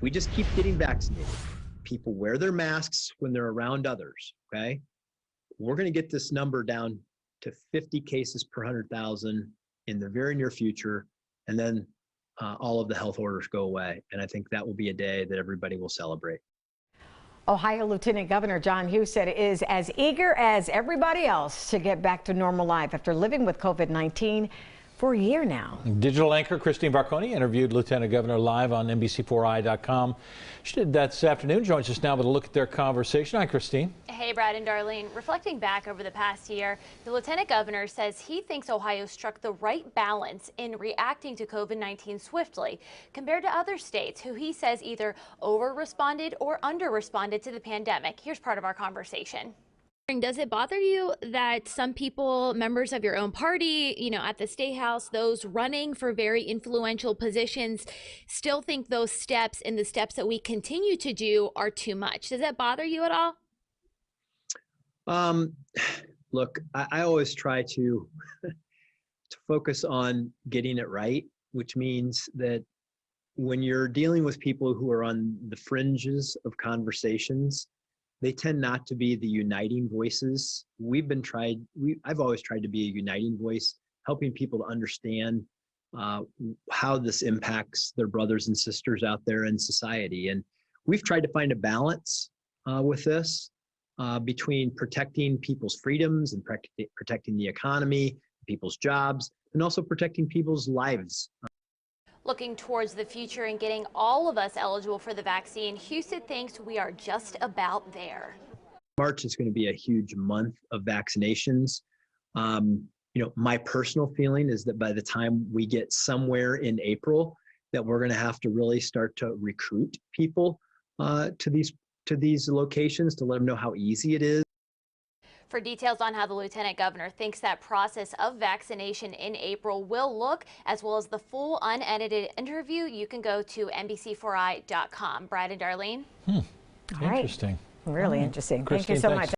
we just keep getting vaccinated. People wear their masks when they're around others, okay? We're going to get this number down to 50 cases per 100,000 in the very near future, and then all of the health orders go away. And I think that will be a day that everybody will celebrate. Ohio Lieutenant Governor John Husted is as eager as everybody else to get back to normal life after living with COVID-19 for a year now. Digital anchor Christine Barconi interviewed Lieutenant Governor live on NBC4i.com. She did that this afternoon. Joins us now with a look at their conversation. Hi, Christine. Hey, Brad and Darlene. Reflecting back over the past year, the Lieutenant Governor says he thinks Ohio struck the right balance in reacting to COVID-19 swiftly compared to other states who he says either over-responded or under-responded to the pandemic. Here's part of our conversation. Does it bother you that some people, members of your own party, at the State House, those running for very influential positions, still think those steps and the steps that we continue to do are too much? Does that bother you at all? Look, I always try to focus on getting it right, which means that when you're dealing with people who are on the fringes of conversations, they tend not to be the uniting voices. I've always tried to be a uniting voice, helping people to understand how this impacts their brothers and sisters out there in society. And we've tried to find a balance with this between protecting people's freedoms and protecting the economy, people's jobs, and also protecting people's lives. Looking towards the future and getting all of us eligible for the vaccine, Husted thinks we are just about there. March is going to be a huge month of vaccinations. My personal feeling is that by the time we get somewhere in April, that we're going to have to really start to recruit people to these locations to let them know how easy it is. For details on how the Lieutenant Governor thinks that process of vaccination in April will look, as well as the full unedited interview, you can go to NBC4i.com. Brad and Darlene. Interesting. Really interesting. Thank you Christine, so thanks. much.